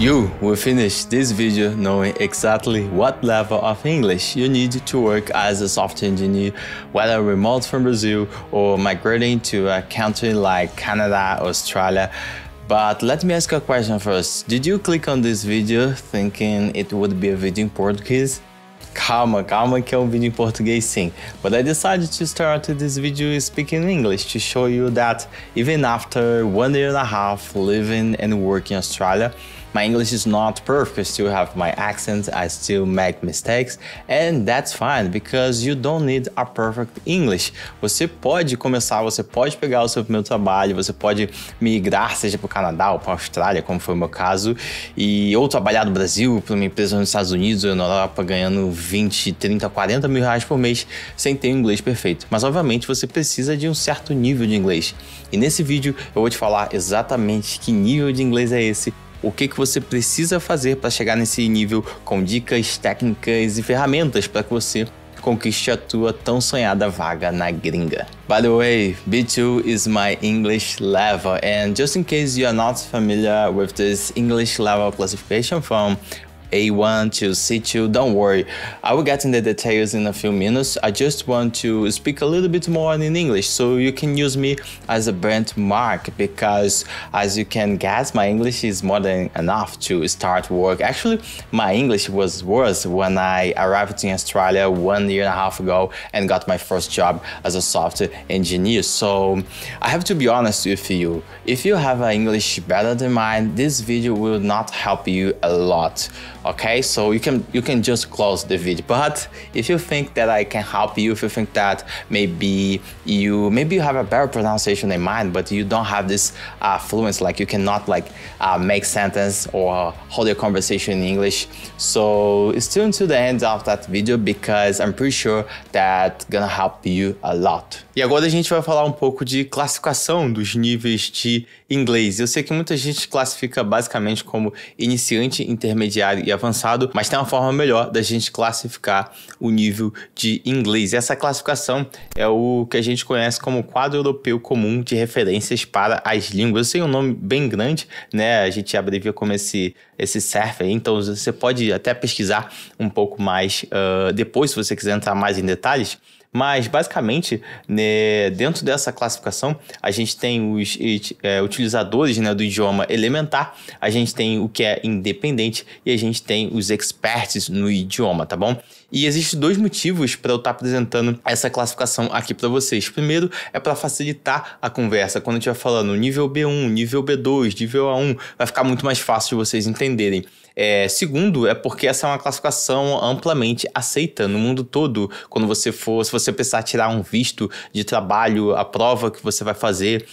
You will finish this video knowing exactly what level of English you need to work as a software engineer, whether remote from Brazil or migrating to a country like Canada or Australia. But let me ask you a question first. Did you click on this video thinking it would be a video in Portuguese? Calma que é um vídeo em português sim. But I decided to start this video speaking English to show you that even after 1 year and a half living and working in Australia, my English is not perfect. I still have my accent, I still make mistakes, and that's fine because you don't need a perfect English. Você pode começar, você pode pegar o seu primeiro trabalho, você pode migrar, seja para o Canadá ou para a Austrália, como foi o meu caso, ou trabalhar no Brasil, para uma empresa nos Estados Unidos ou na Europa, ganhando 20, 30, 40 mil reais por mês, sem ter um inglês perfeito. Mas, obviamente, você precisa de um certo nível de inglês. E nesse vídeo eu vou te falar exatamente que nível de inglês é esse, o que você precisa fazer para chegar nesse nível com dicas, técnicas e ferramentas para que você conquiste a tua tão sonhada vaga na gringa. By the way, B2 is my English level, and just in case you are not familiar with this English level classification from A1 to C2, don't worry, I will get in the details in a few minutes. I just want to speak a little bit more in English so you can use me as a benchmark, because as you can guess, my English is more than enough to start work. Actually, my English was worse when I arrived in Australia 1 year and a half ago and got my first job as a software engineer. So I have to be honest with you, if you have an English better than mine, this video will not help you a lot. Okay, so you can just close the video. But if you think that I can help you, if you think that maybe you have a better pronunciation than mine, but you don't have this fluency, like you cannot make sentence or hold a conversation in English, so stay until the end of that video because I'm pretty sure that's gonna help you a lot. E agora a gente vai falar um pouco de classificação dos níveis de inglês. Eu sei que muita gente classifica basicamente como iniciante, intermediário e avançado, mas tem uma forma melhor da gente classificar o nível de inglês. Essa classificação é o que a gente conhece como Quadro Europeu Comum de Referências para as Línguas. Eu sei um nome bem grande, né? A gente abrevia como esse CERF aí, então você pode até pesquisar um pouco mais depois, se você quiser entrar mais em detalhes. Mas, basicamente, né, dentro dessa classificação, a gente tem os utilizadores, né, do idioma elementar, a gente tem o que é independente e a gente tem os experts no idioma, tá bom? E existem dois motivos para eu estar apresentando essa classificação aqui para vocês. Primeiro, é para facilitar a conversa. Quando eu estiver falando nível B1, nível B2, nível A1, vai ficar muito mais fácil de vocês entenderem. Segundo, é porque essa é uma classificação amplamente aceita no mundo todo. Quando se você precisar tirar um visto de trabalho, a prova que você vai fazer,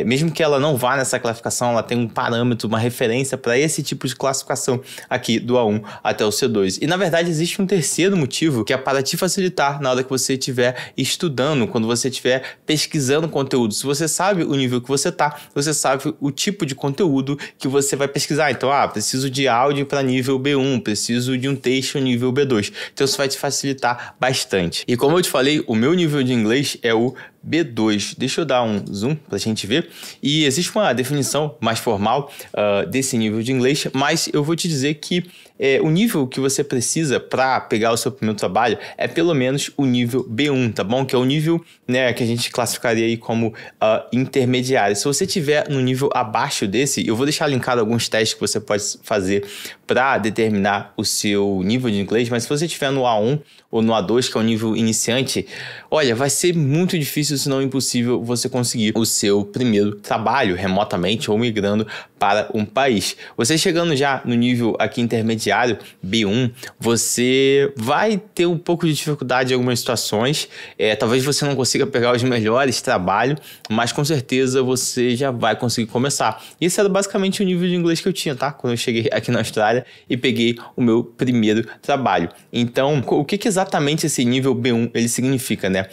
mesmo que ela não vá nessa classificação, ela tem um parâmetro, uma referência para esse tipo de classificação aqui do A1 até o C2. E na verdade existe um terceiro motivo, que é para te facilitar na hora que você estiver estudando, quando você estiver pesquisando conteúdo. Se você sabe o nível que você tá, você sabe o tipo de conteúdo que você vai pesquisar. Então, preciso de áudio para nível B1, preciso de um texto nível B2. Então isso vai te facilitar bastante. E como eu te falei, o meu nível de inglês é o B2. Deixa eu dar um zoom para a gente ver. E existe uma definição mais formal desse nível de inglês, mas eu vou te dizer que o nível que você precisa para pegar o seu primeiro trabalho é pelo menos o nível B1, tá bom? Que é o nível, né, que a gente classificaria aí como intermediário. Se você tiver no nível abaixo desse, eu vou deixar linkado alguns testes que você pode fazer para determinar o seu nível de inglês, mas se você tiver no A1 ou no A2, que é o nível iniciante, olha, vai ser muito difícil, se não impossível, você conseguir o seu primeiro trabalho remotamente ou migrando para um país. Você chegando já no nível aqui intermediário, B1, você vai ter um pouco de dificuldade em algumas situações, talvez você não consiga pegar os melhores trabalhos, mas com certeza você já vai conseguir começar. Esse era basicamente o nível de inglês que eu tinha, tá? Quando eu cheguei aqui na Austrália e peguei o meu primeiro trabalho. Então, o que exatamente esse nível B1 ele significa, né?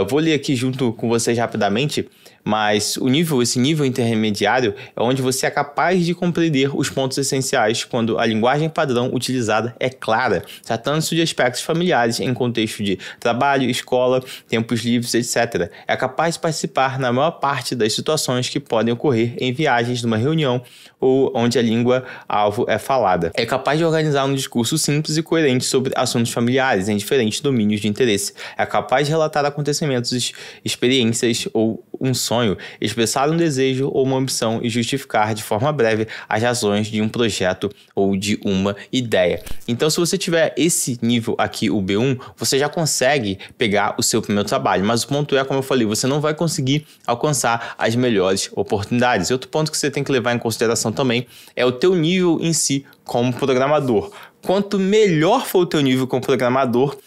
Vou ler aqui junto com vocês rapidamente, Mas esse nível intermediário é onde você é capaz de compreender os pontos essenciais quando a linguagem padrão utilizada é clara, tratando-se de aspectos familiares em contexto de trabalho, escola, tempos livres, etc. É capaz de participar na maior parte das situações que podem ocorrer em viagens numa reunião ou onde a língua-alvo é falada. É capaz de organizar um discurso simples e coerente sobre assuntos familiares em diferentes domínios de interesse. É capaz de relatar acontecimentos, experiências ou um sonho, expressar um desejo ou uma ambição e justificar de forma breve as razões de um projeto ou de uma ideia. Então, se você tiver esse nível aqui, o B1, você já consegue pegar o seu primeiro trabalho. Mas o ponto é, como eu falei, você não vai conseguir alcançar as melhores oportunidades. E outro ponto que você tem que levar em consideração também é o teu nível em si como programador. Quanto melhor for o teu nível como programador,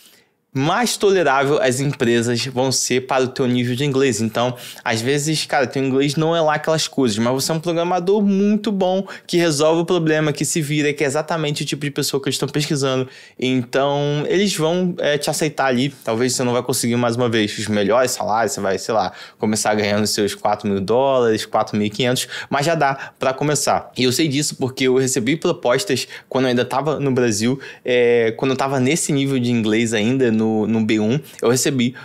mais tolerável as empresas vão ser para o teu nível de inglês. Então, às vezes, cara, teu inglês não é lá aquelas coisas, mas você é um programador muito bom, que resolve o problema, que se vira, que é exatamente o tipo de pessoa que eles estão pesquisando. Então, eles vão te aceitar ali. Talvez você não vai conseguir, mais uma vez, os melhores salários, você vai, sei lá, começar ganhando seus $4.000, $4.500, mas já dá para começar. E eu sei disso porque eu recebi propostas quando eu ainda estava no Brasil, quando eu estava nesse nível de inglês ainda, no B1, eu recebi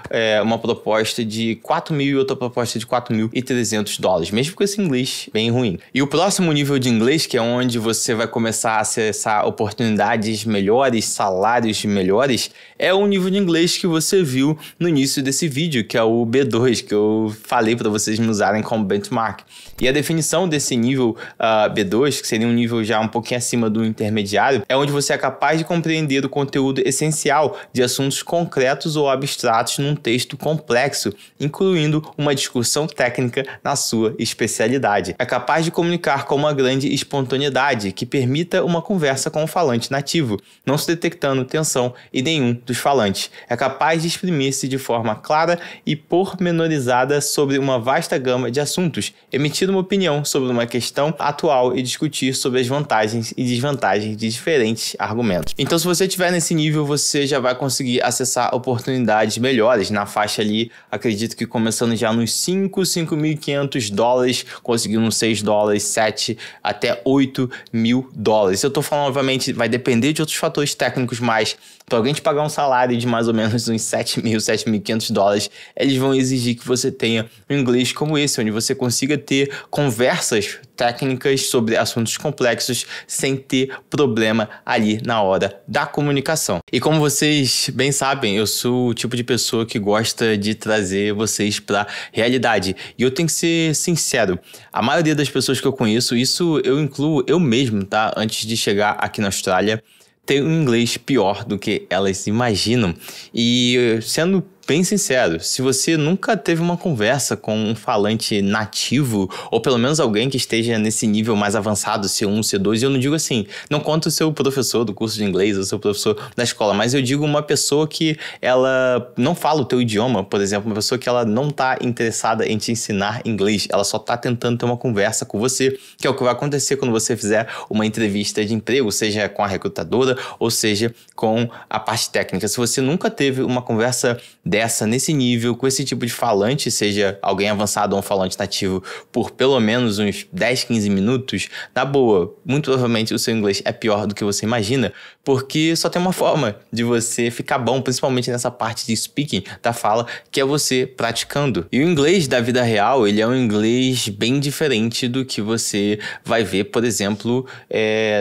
uma proposta de $4.000 e outra proposta de $4.300, mesmo com esse inglês bem ruim. E o próximo nível de inglês, que é onde você vai começar a acessar oportunidades melhores, salários melhores, é o nível de inglês que você viu no início desse vídeo, que é o B2, que eu falei para vocês me usarem como benchmark. E a definição desse nível B2, que seria um nível já um pouquinho acima do intermediário, é onde você é capaz de compreender o conteúdo essencial de assuntos concretos ou abstratos num texto complexo, incluindo uma discussão técnica na sua especialidade. É capaz de comunicar com uma grande espontaneidade que permita uma conversa com o falante nativo, não se detectando tensão em nenhum dos falantes. É capaz de exprimir-se de forma clara e pormenorizada sobre uma vasta gama de assuntos, emitir uma opinião sobre uma questão atual e discutir sobre as vantagens e desvantagens de diferentes argumentos. Então, se você estiver nesse nível, você já vai conseguir acessar oportunidades melhores na faixa ali, acredito que começando já nos $5.500, conseguindo uns $6, 7 até $8.000. Eu tô falando, obviamente, vai depender de outros fatores técnicos, mas para alguém te pagar um salário de mais ou menos uns $7.000, $7.500, eles vão exigir que você tenha um inglês como esse, onde você consiga ter conversas técnicas sobre assuntos complexos sem ter problema ali na hora da comunicação. E como vocês bem sabem, eu sou o tipo de pessoa que gosta de trazer vocês para a realidade. E eu tenho que ser sincero, a maioria das pessoas que eu conheço, isso eu incluo eu mesmo, tá? Antes de chegar aqui na Austrália, tem um inglês pior do que elas imaginam. E sendo bem sincero, se você nunca teve uma conversa com um falante nativo, ou pelo menos alguém que esteja nesse nível mais avançado, C1, C2, e eu não digo assim, não conto o seu professor do curso de inglês, ou seu professor da escola, mas eu digo uma pessoa que ela não fala o teu idioma, por exemplo, uma pessoa que ela não está interessada em te ensinar inglês, ela só está tentando ter uma conversa com você, que é o que vai acontecer quando você fizer uma entrevista de emprego, seja com a recrutadora, ou seja com a parte técnica. Se você nunca teve uma conversa dessa, nesse nível, com esse tipo de falante, seja alguém avançado ou um falante nativo, por pelo menos uns 10, 15 minutos, na boa, muito provavelmente o seu inglês é pior do que você imagina, porque só tem uma forma de você ficar bom, principalmente nessa parte de speaking da fala, que é você praticando. E o inglês da vida real, ele é um inglês bem diferente do que você vai ver, por exemplo,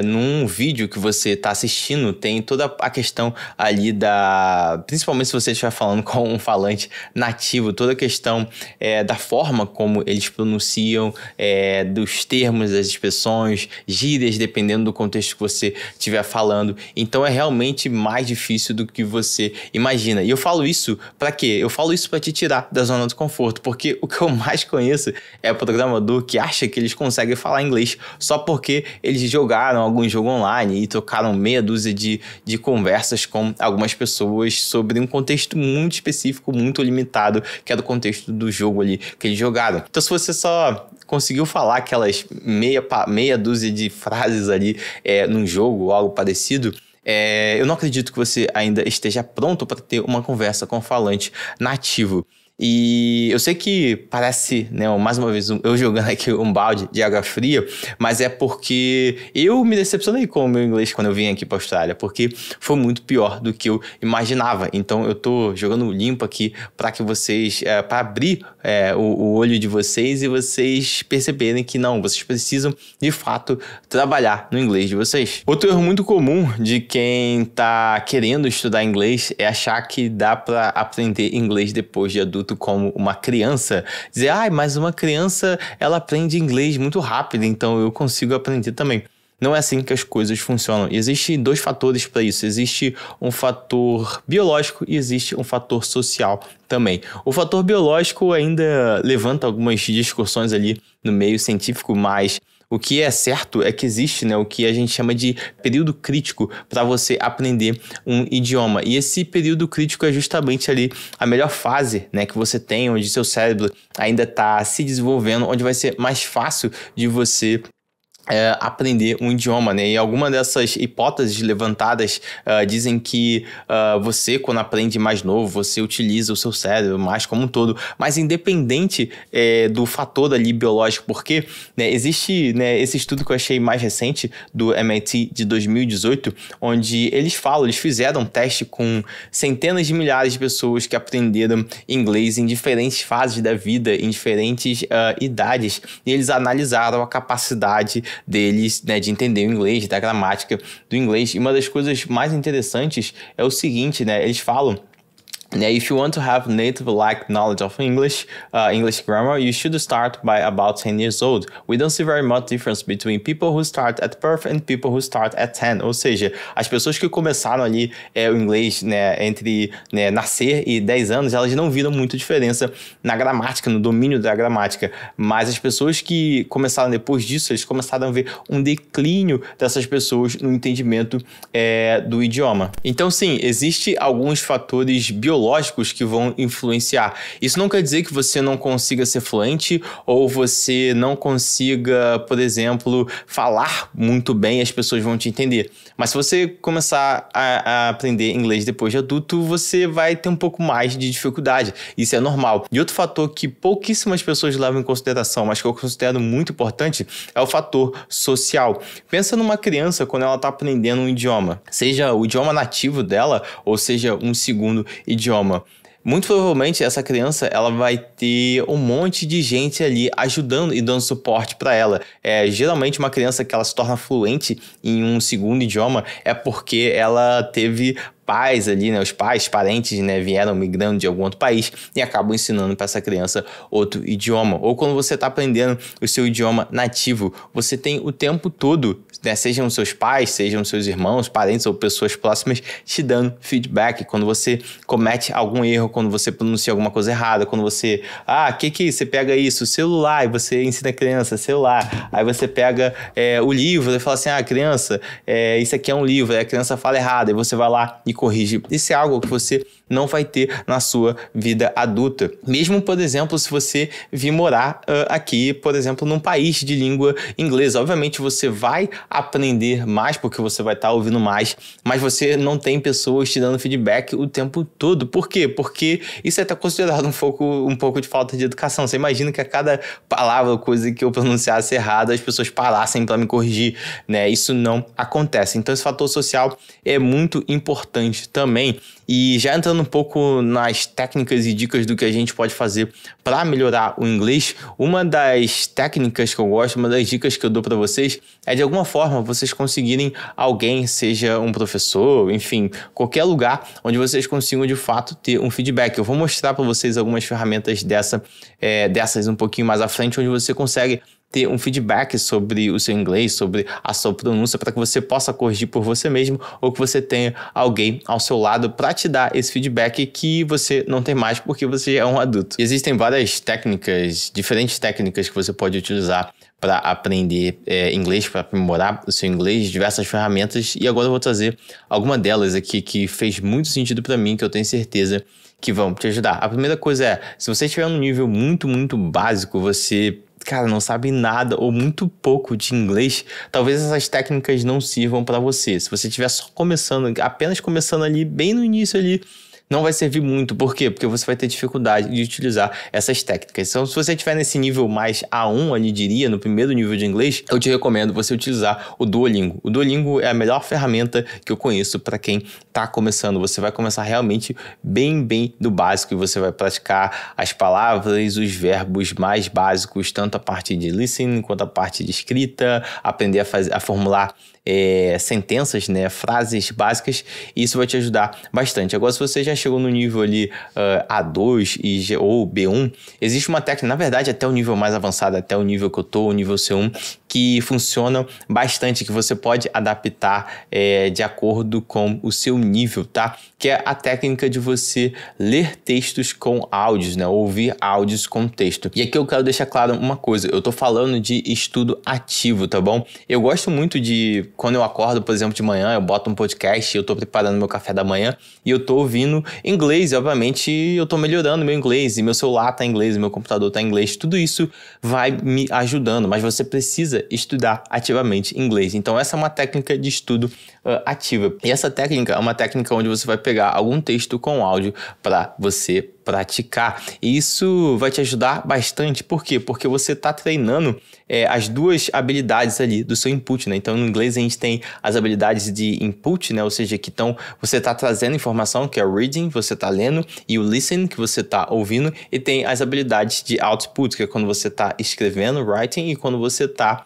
num vídeo que você está assistindo, tem toda a questão ali principalmente se você estiver falando com um falante nativo, toda a questão da forma como eles pronunciam, dos termos, das expressões, gírias, dependendo do contexto que você estiver falando. Então é realmente mais difícil do que você imagina. E eu falo isso para quê? Eu falo isso para te tirar da zona de conforto, porque o que eu mais conheço é programador que acha que eles conseguem falar inglês só porque eles jogaram algum jogo online e trocaram meia dúzia de conversas com algumas pessoas sobre um contexto muito específico, muito limitado, que é do contexto do jogo ali que eles jogaram. Então, se você só conseguiu falar aquelas meia dúzia de frases ali num jogo ou algo parecido, eu não acredito que você ainda esteja pronto para ter uma conversa com um falante nativo. E eu sei que parece, né, mais uma vez, eu jogando aqui um balde de água fria, mas é porque eu me decepcionei com o meu inglês quando eu vim aqui para a Austrália, porque foi muito pior do que eu imaginava. Então eu tô jogando limpo aqui para que vocês, para abrir o olho de vocês e vocês perceberem que não, vocês precisam de fato trabalhar no inglês de vocês. Outro erro muito comum de quem tá querendo estudar inglês é achar que dá para aprender inglês depois de adulto como uma criança. Dizer, mas uma criança ela aprende inglês muito rápido, então eu consigo aprender também. Não é assim que as coisas funcionam. E existem dois fatores para isso. Existe um fator biológico e existe um fator social também. O fator biológico ainda levanta algumas discussões ali no meio científico, mas o que é certo é que existe, né, o que a gente chama de período crítico para você aprender um idioma. E esse período crítico é justamente ali a melhor fase, né, que você tem, onde seu cérebro ainda está se desenvolvendo, onde vai ser mais fácil de você aprender um idioma, né? E alguma dessas hipóteses levantadas dizem que você, quando aprende mais novo, você utiliza o seu cérebro mais como um todo, mas independente do fator ali biológico, porque, né, existe, né, esse estudo que eu achei mais recente do MIT de 2018, onde eles fizeram um teste com centenas de milhares de pessoas que aprenderam inglês em diferentes fases da vida, em diferentes idades, e eles analisaram a capacidade deles, né, de entender o inglês, da gramática do inglês. E uma das coisas mais interessantes é o seguinte, né, eles falam, if you want to have native-like knowledge of English grammar, you should start by about 10 years old. We don't see very much difference between people who start at birth and people who start at 10. Ou seja, as pessoas que começaram ali o inglês, né, entre nascer e 10 anos, elas não viram muita diferença na gramática, no domínio da gramática. Mas as pessoas que começaram depois disso, eles começaram a ver um declínio dessas pessoas no entendimento do idioma. Então, sim, existem alguns fatores biológicos que vão influenciar. Isso não quer dizer que você não consiga ser fluente ou você não consiga, por exemplo, falar muito bem e as pessoas vão te entender. Mas se você começar a aprender inglês depois de adulto, você vai ter um pouco mais de dificuldade. Isso é normal. E outro fator que pouquíssimas pessoas levam em consideração, mas que eu considero muito importante, é o fator social. Pensa numa criança quando ela está aprendendo um idioma, seja o idioma nativo dela ou seja um segundo idioma. Muito provavelmente essa criança ela vai ter um monte de gente ali ajudando e dando suporte para ela. Geralmente uma criança que ela se torna fluente em um segundo idioma é porque ela teve pais ali, né, os parentes, né, vieram migrando de algum outro país e acabam ensinando para essa criança outro idioma. Ou quando você está aprendendo o seu idioma nativo, você tem o tempo todo, né, sejam seus pais, sejam seus irmãos, parentes ou pessoas próximas te dando feedback. Quando você comete algum erro, quando você pronuncia alguma coisa errada, quando você, que você pega isso, celular, e você ensina a criança, celular, aí você pega o livro e fala assim, criança, isso aqui é um livro, aí a criança fala errado, e você vai lá e corrige. Isso é algo que você não vai ter na sua vida adulta. Mesmo, por exemplo, se você vir morar aqui, por exemplo, num país de língua inglesa. Obviamente você vai aprender mais porque você vai estar ouvindo mais, mas você não tem pessoas te dando feedback o tempo todo. Por quê? Porque isso é até considerado um pouco de falta de educação. Você imagina que a cada palavra ou coisa que eu pronunciasse errado, as pessoas parassem para me corrigir, né? Isso não acontece. Então esse fator social é muito importante também. E já entrando um pouco nas técnicas e dicas do que a gente pode fazer para melhorar o inglês, uma das técnicas que eu gosto, uma das dicas que eu dou para vocês é de alguma forma vocês conseguirem alguém, seja um professor, enfim, qualquer lugar onde vocês consigam de fato ter um feedback. Eu vou mostrar para vocês algumas ferramentas dessas um pouquinho mais à frente, onde você consegue ter um feedback sobre o seu inglês, sobre a sua pronúncia, para que você possa corrigir por você mesmo ou que você tenha alguém ao seu lado para te dar esse feedback que você não tem mais porque você é um adulto. E existem várias técnicas, diferentes técnicas que você pode utilizar para aprender inglês, para aprimorar o seu inglês, diversas ferramentas, e agora eu vou trazer alguma delas aqui que fez muito sentido para mim, que eu tenho certeza que vão te ajudar. A primeira coisa é, se você estiver num nível muito, muito básico, você não sabe nada ou muito pouco de inglês, talvez essas técnicas não sirvam para você. Se você estiver só começando, apenas começando ali, bem no início ali, não vai servir muito. Por quê? Porque você vai ter dificuldade de utilizar essas técnicas. Então, se você estiver nesse nível mais A1, ali diria, no primeiro nível de inglês, eu te recomendo você utilizar o Duolingo. O Duolingo é a melhor ferramenta que eu conheço para quem está começando. Você vai começar realmente bem do básico e você vai praticar as palavras, os verbos mais básicos, tanto a parte de listening quanto a parte de escrita, aprender a formular sentenças, né, frases básicas, e isso vai te ajudar bastante. Agora, se você já chegou no nível ali A2 ou B1, existe uma técnica, na verdade até o nível mais avançado, até o nível que eu tô, o nível C1, que funciona bastante, que você pode adaptar de acordo com o seu nível, tá? Que é a técnica de você ler textos com áudios, né? Ouvir áudios com texto. E aqui eu quero deixar claro uma coisa, eu tô falando de estudo ativo, tá bom? Eu gosto muito de, quando eu acordo, por exemplo, de manhã, eu boto um podcast, eu tô preparando meu café da manhã e eu tô ouvindo inglês, e obviamente eu tô melhorando meu inglês, e meu celular tá em inglês, meu computador tá em inglês, tudo isso vai me ajudando, mas você precisa estudar ativamente inglês. Então essa é uma técnica de estudo ativa. E essa técnica é uma técnica onde você vai pegar algum texto com áudio para você praticar. E isso vai te ajudar bastante. Por quê? Porque você está treinando as duas habilidades ali do seu input, né? Então, no inglês a gente tem as habilidades de input, né? Ou seja, que você está trazendo informação, que é o reading, você está lendo, e o listening, que você está ouvindo, e tem as habilidades de output, que é quando você está escrevendo, writing, e quando você está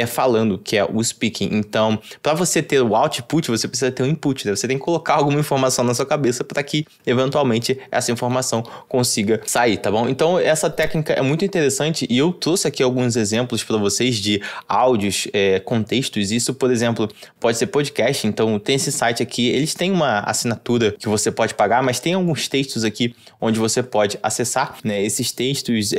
falando, que é o speaking. Então, para você ter o output, você precisa ter o input, né? Você tem que colocar alguma informação na sua cabeça para que, eventualmente, essa informação consiga sair, tá bom? Então, essa técnica é muito interessante e eu trouxe aqui alguns exemplos para vocês de áudios com textos. Isso, por exemplo, pode ser podcast. Então, tem esse site aqui, eles têm uma assinatura que você pode pagar, mas tem alguns textos aqui onde você pode acessar, né? Esses textos,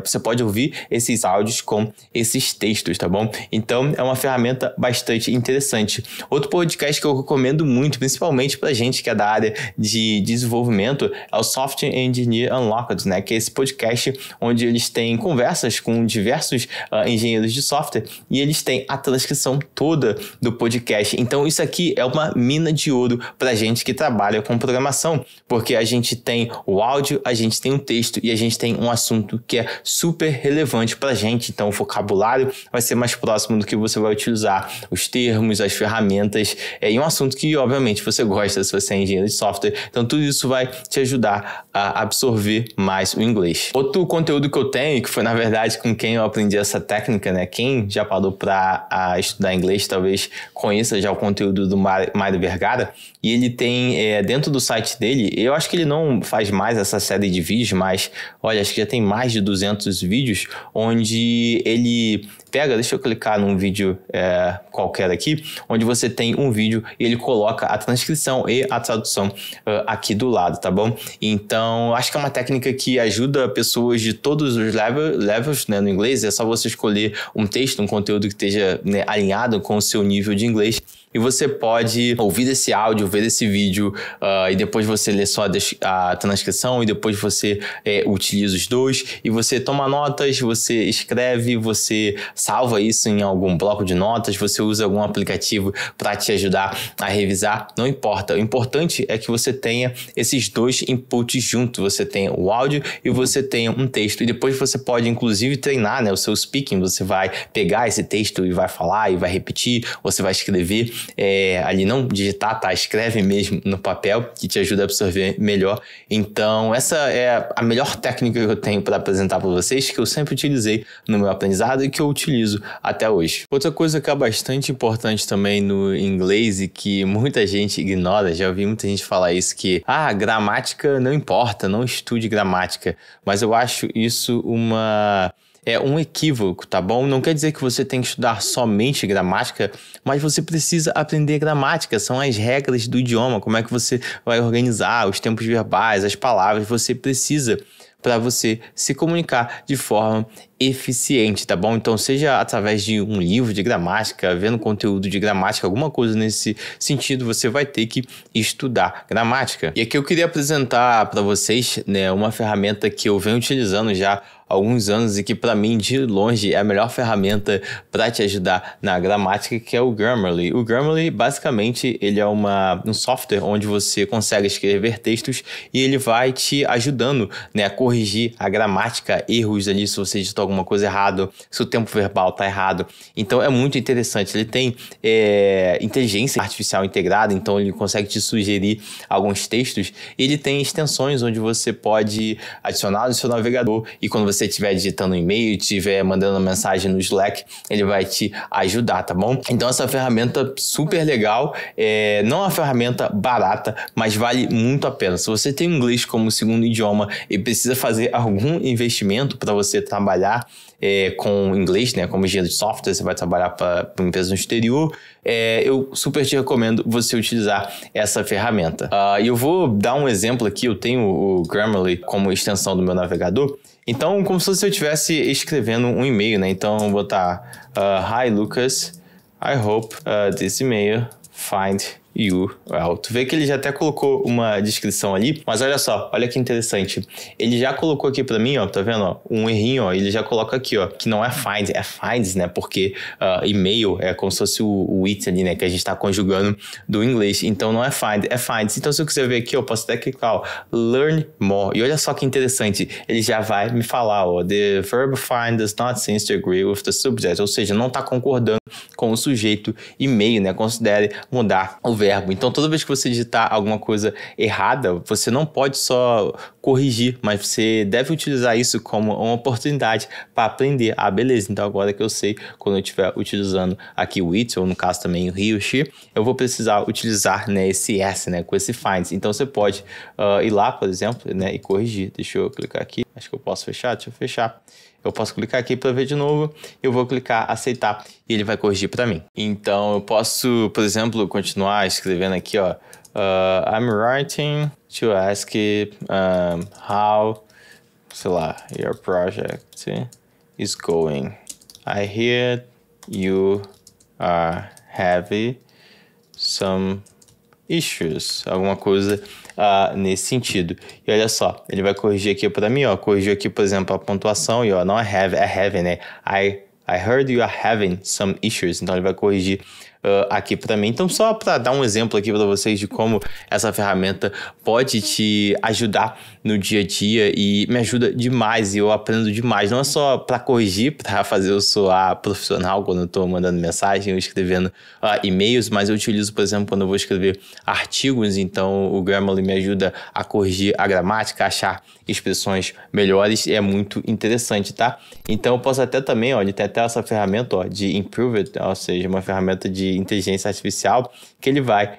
você pode ouvir esses áudios com esses textos, tá bom? Então, é uma ferramenta bastante interessante. Outro podcast que eu recomendo muito, principalmente para gente que é da área de desenvolvimento, é o Software Engineer Unlocked, né? Que é esse podcast onde eles têm conversas com diversos engenheiros de software e eles têm a transcrição toda do podcast. Então, isso aqui é uma mina de ouro para gente que trabalha com programação, porque a gente tem o áudio, a gente tem o texto e a gente tem um assunto que é super relevante para gente. Então, o vocabulário vai ser mais próximo do que você vai utilizar, os termos, as ferramentas, e um assunto que, obviamente, você gosta se você é engenheiro de software. Então, tudo isso vai te ajudar a absorver mais o inglês. Outro conteúdo que eu tenho, que foi, na verdade, com quem eu aprendi essa técnica, né? Quem já parou para estudar inglês, talvez conheça já o conteúdo do Mário Vergara, e ele tem, dentro do site dele, eu acho que ele não faz mais essa série de vídeos, mas, olha, acho que já tem mais de 200 vídeos, onde ele pega, deixa eu clicar num vídeo qualquer aqui, onde você tem um vídeo e ele coloca a transcrição e a tradução aqui do lado, tá bom? Então, acho que é uma técnica que ajuda pessoas de todos os levels, né, no inglês. É só você escolher um texto, um conteúdo que esteja, né, alinhado com o seu nível de inglês. E você pode ouvir esse áudio, ver esse vídeo, e depois você lê só a transcrição, e depois você utiliza os dois, e você toma notas, você escreve, você salva isso em algum bloco de notas, você usa algum aplicativo para te ajudar a revisar, não importa. O importante é que você tenha esses dois inputs juntos, você tenha o áudio e você tenha um texto, e depois você pode inclusive treinar, né, o seu speaking. Você vai pegar esse texto e vai falar, e vai repetir, você vai escrever, ali não digitar, tá? Escreve mesmo no papel, que te ajuda a absorver melhor. Então, essa é a melhor técnica que eu tenho para apresentar para vocês, que eu sempre utilizei no meu aprendizado e que eu utilizo até hoje. Outra coisa que é bastante importante também no inglês e que muita gente ignora, já ouvi muita gente falar isso, que gramática não importa, não estude gramática, mas eu acho isso um equívoco, tá bom? Não quer dizer que você tem que estudar somente gramática, mas você precisa aprender gramática, são as regras do idioma, como é que você vai organizar os tempos verbais, as palavras, você precisa para você se comunicar de forma eficiente, tá bom? Então, seja através de um livro de gramática, vendo conteúdo de gramática, alguma coisa nesse sentido, você vai ter que estudar gramática. E aqui eu queria apresentar para vocês, né, uma ferramenta que eu venho utilizando já há alguns anos e que para mim de longe é a melhor ferramenta para te ajudar na gramática, que é o Grammarly. O Grammarly basicamente ele é um software onde você consegue escrever textos e ele vai te ajudando, né, a corrigir a gramática, erros ali, se você digitou alguma coisa errada, se o tempo verbal tá errado. Então é muito interessante. Ele tem inteligência artificial integrada, então ele consegue te sugerir alguns textos. Ele tem extensões onde você pode adicionar no seu navegador e quando você estiver digitando um e-mail, estiver mandando uma mensagem no Slack, ele vai te ajudar, tá bom? Então essa ferramenta super legal, não é uma ferramenta barata, mas vale muito a pena. Se você tem inglês como segundo idioma e precisa fazer algum investimento para você trabalhar com inglês, né, como engenheiro de software, você vai trabalhar para uma empresa no exterior, eu super te recomendo você utilizar essa ferramenta. E eu vou dar um exemplo aqui, eu tenho o Grammarly como extensão do meu navegador, então como se eu estivesse escrevendo um e-mail, né, então eu vou botar Hi Lucas, I hope this email find you well. Tu vê que ele já até colocou uma descrição ali, mas olha só, olha que interessante. Ele já colocou aqui pra mim, ó, tá vendo, ó, um errinho, ó, ele já coloca aqui, ó, que não é find, é finds, né, porque e-mail é como se fosse o it ali, né, que a gente tá conjugando do inglês, então não é find, é finds. Então se eu quiser ver aqui, eu posso até clicar, ó, learn more, e olha só que interessante, ele já vai me falar, ó, the verb find does not seem to agree with the subject, ou seja, não tá concordando com o sujeito e-mail, né, considere mudar o verbo. Então toda vez que você digitar alguma coisa errada, você não pode só corrigir, mas você deve utilizar isso como uma oportunidade para aprender. Beleza, então agora que eu sei, quando eu estiver utilizando aqui o it, ou no caso também o he ou she, eu vou precisar utilizar, né, esse s, né, com esse finds. Então você pode ir lá, por exemplo, né, e corrigir. Deixa eu clicar aqui, acho que eu posso fechar, deixa eu fechar. Eu posso clicar aqui para ver de novo, eu vou clicar aceitar e ele vai corrigir para mim. Então eu posso, por exemplo, continuar escrevendo aqui, ó, I'm writing to ask how, sei lá, your project is going. I hear you are having some issues, alguma coisa nesse sentido. E olha só, ele vai corrigir aqui para mim, ó, corrigiu aqui, por exemplo, a pontuação, e ó, não é have, é having, né? I heard you are having some issues, então ele vai corrigir aqui para mim. Então só para dar um exemplo aqui para vocês de como essa ferramenta pode te ajudar no dia a dia e me ajuda demais e eu aprendo demais, não é só para corrigir, para fazer eu soar profissional quando eu estou mandando mensagem ou escrevendo e-mails, mas eu utilizo, por exemplo, quando eu vou escrever artigos, então o Grammarly me ajuda a corrigir a gramática, a achar expressões melhores e é muito interessante, tá? Então eu posso até também, ó, ele tem até essa ferramenta, ó, de Improve, ou seja, uma ferramenta de inteligência artificial que ele vai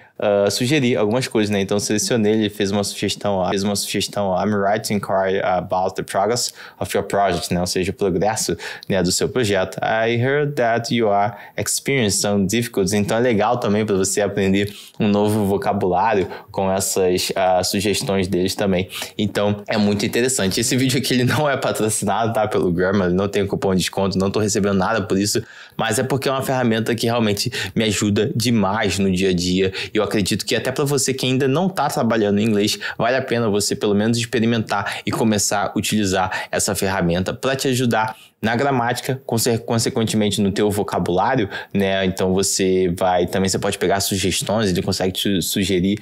sugerir algumas coisas, né? Então selecionei, ele fez uma sugestão, ó, I'm writing inquiry about the progress of your project, né? Ou seja, o progresso, né, do seu projeto. I heard that you are experiencing some difficulties. Então é legal também para você aprender um novo vocabulário com essas sugestões deles também. Então é muito interessante. Esse vídeo aqui ele não é patrocinado, tá, pelo Grammarly, não tem cupom de desconto, não tô recebendo nada por isso, mas é porque é uma ferramenta que realmente me ajuda demais no dia a dia. E eu acredito que até para você que ainda não está trabalhando em inglês, vale a pena você pelo menos experimentar e começar a utilizar essa ferramenta para te ajudar na gramática, consequentemente no teu vocabulário, né? Então você pode pegar sugestões, ele consegue te sugerir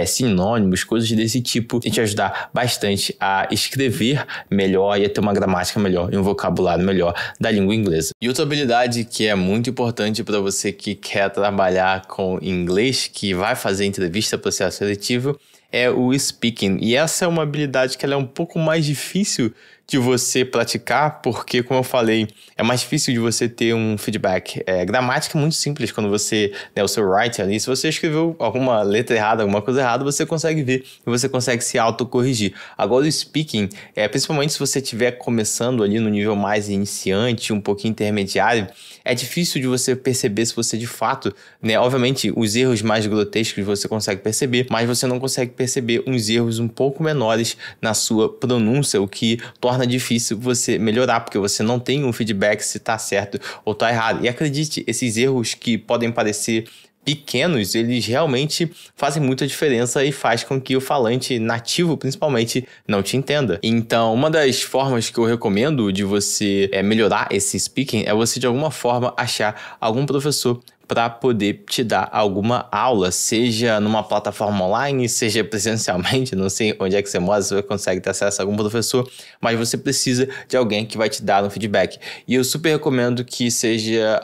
sinônimos, coisas desse tipo, e te ajudar bastante a escrever melhor e a ter uma gramática melhor e um vocabulário melhor da língua inglesa. E outra habilidade que é muito importante para você que quer trabalhar com inglês, que vai fazer entrevista, processo seletivo, é o speaking. E essa é uma habilidade que ela é um pouco mais difícil de você praticar, porque, como eu falei, é mais difícil de você ter um feedback. Gramática é muito simples quando você, né, o seu writing ali, se você escreveu alguma letra errada, alguma coisa errada, você consegue ver e você consegue se autocorrigir. Agora, o speaking, principalmente se você estiver começando ali no nível mais iniciante, um pouquinho intermediário, é difícil de você perceber se você de fato, né, obviamente, os erros mais grotescos você consegue perceber, mas você não consegue perceber uns erros um pouco menores na sua pronúncia, o que torna torna difícil você melhorar, porque você não tem um feedback se tá certo ou tá errado. E acredite, esses erros que podem parecer pequenos, eles realmente fazem muita diferença e faz com que o falante nativo, principalmente, não te entenda. Então, uma das formas que eu recomendo de você melhorar esse speaking é você, de alguma forma, achar algum professor para poder te dar alguma aula, seja numa plataforma online, seja presencialmente, não sei onde é que você mora, se você consegue ter acesso a algum professor, mas você precisa de alguém que vai te dar um feedback. E eu super recomendo que seja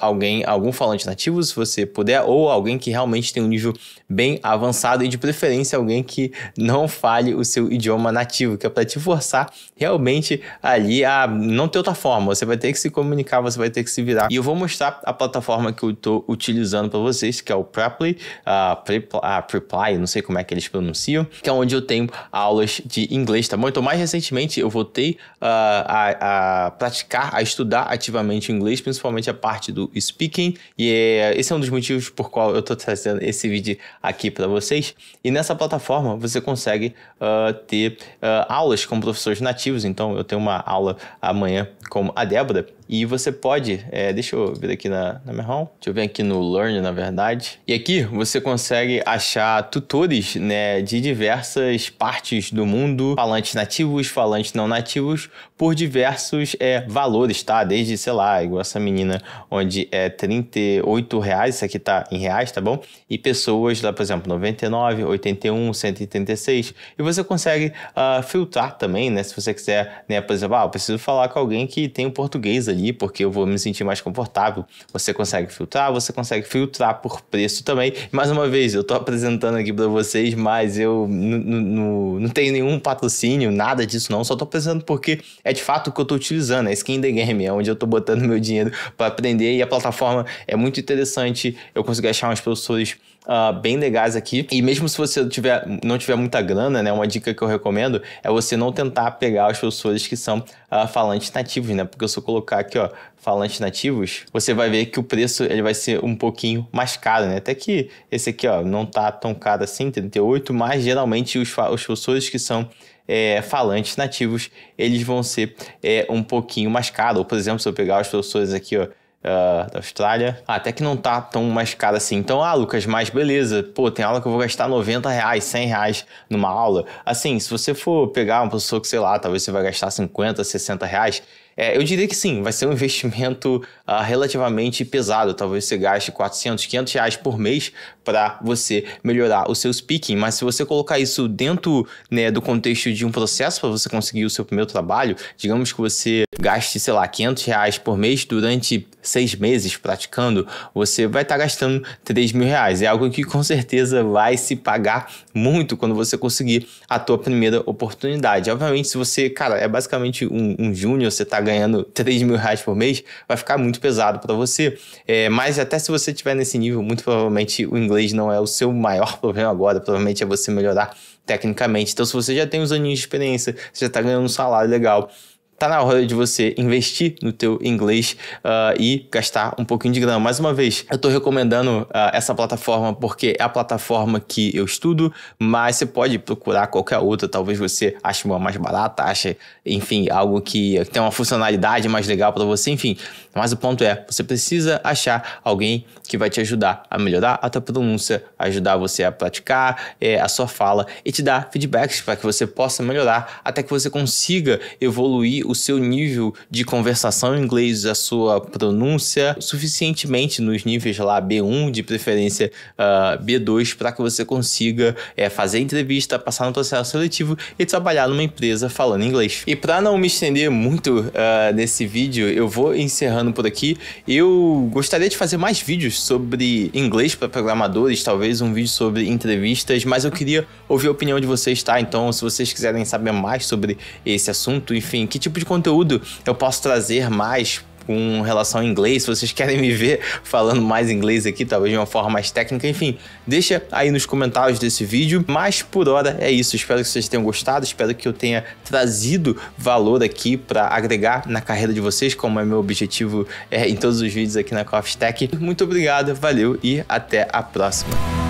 algum falante nativo, se você puder, ou alguém que realmente tem um nível bem avançado e de preferência alguém que não fale o seu idioma nativo, que é para te forçar realmente ali a não ter outra forma. Você vai ter que se comunicar, você vai ter que se virar. E eu vou mostrar a plataforma que eu estou utilizando para vocês, que é o Preply, Preply, não sei como é que eles pronunciam, que é onde eu tenho aulas de inglês, tá bom? Então, mais recentemente, eu voltei a praticar, a estudar ativamente o inglês, principalmente a parte do speaking, e esse é um dos motivos por qual eu tô trazendo esse vídeo aqui para vocês. E nessa plataforma, você consegue ter aulas com professores nativos. Então, eu tenho uma aula amanhã com a Débora, e você pode, deixa eu ver aqui na minha home, deixa eu ver aqui no Learn, na verdade. E aqui você consegue achar tutores, né, de diversas partes do mundo, falantes nativos, falantes não nativos, por diversos valores, tá? Desde, sei lá, igual essa menina, onde é R$38, isso aqui tá em reais, tá bom? E pessoas lá, por exemplo, 99, 81, 136. E você consegue filtrar também, né? Se você quiser, né, por exemplo, eu preciso falar com alguém que tem o português ali, porque eu vou me sentir mais confortável. Você consegue filtrar por preço também. Mais uma vez, eu tô apresentando aqui para vocês, mas eu não tenho nenhum patrocínio, nada disso não, só tô apresentando porque é de fato o que eu tô utilizando, é Skin the Game, é onde eu tô botando meu dinheiro para aprender, e a plataforma é muito interessante. Eu consegui achar uns professores bem legais aqui, e mesmo se você não tiver muita grana, né, uma dica que eu recomendo é você não tentar pegar os professores que são falantes nativos, né, porque se eu colocar aqui, ó, falantes nativos, você vai ver que o preço ele vai ser um pouquinho mais caro, né, até que esse aqui, ó, não tá tão caro assim, 38, mas geralmente os professores que são falantes nativos, eles vão ser um pouquinho mais caros. Ou, por exemplo, se eu pegar os professores aqui, ó, da Austrália, até que não tá tão mais caro assim. Então, Lucas, mas beleza, pô, tem aula que eu vou gastar R$90, R$100 numa aula. Assim, se você for pegar um professor que, sei lá, talvez você vai gastar R$50, R$60, eu diria que sim, vai ser um investimento relativamente pesado. Talvez você gaste R$400, R$500 por mês para você melhorar o seu speaking. Mas se você colocar isso dentro, né, do contexto de um processo para você conseguir o seu primeiro trabalho, digamos que você gaste, sei lá, R$500 por mês durante 6 meses praticando, você vai estar gastando R$3.000. É algo que com certeza vai se pagar muito quando você conseguir a tua primeira oportunidade. Obviamente, se você, cara, é basicamente um júnior, você está ganhando R$3.000 por mês, vai ficar muito pesado para você. Mas até se você estiver nesse nível, muito provavelmente o inglês não é o seu maior problema agora, provavelmente é você melhorar tecnicamente. Então, se você já tem uns aninhos de experiência, você já está ganhando um salário legal, tá na hora de você investir no teu inglês e gastar um pouquinho de grana. Mais uma vez, eu tô recomendando essa plataforma porque é a plataforma que eu estudo, mas você pode procurar qualquer outra. Talvez você ache uma mais barata, ache, enfim, algo que tem uma funcionalidade mais legal para você, enfim. Mas o ponto é, você precisa achar alguém que vai te ajudar a melhorar a tua pronúncia, ajudar você a praticar a sua fala e te dar feedbacks para que você possa melhorar até que você consiga evoluir o seu nível de conversação em inglês, a sua pronúncia suficientemente nos níveis lá B1, de preferência B2, para que você consiga fazer entrevista, passar no processo seletivo e trabalhar numa empresa falando inglês. E para não me estender muito nesse vídeo, eu vou encerrando por aqui. Eu gostaria de fazer mais vídeos sobre inglês para programadores, talvez um vídeo sobre entrevistas, mas eu queria ouvir a opinião de vocês, tá? Então, se vocês quiserem saber mais sobre esse assunto, enfim, que tipo de conteúdo eu posso trazer mais com relação ao inglês, se vocês querem me ver falando mais inglês aqui, talvez de uma forma mais técnica, enfim, deixa aí nos comentários desse vídeo. Mas por hora é isso, espero que vocês tenham gostado, espero que eu tenha trazido valor aqui para agregar na carreira de vocês, como é meu objetivo em todos os vídeos aqui na Coffee Tech. Muito obrigado, valeu e até a próxima.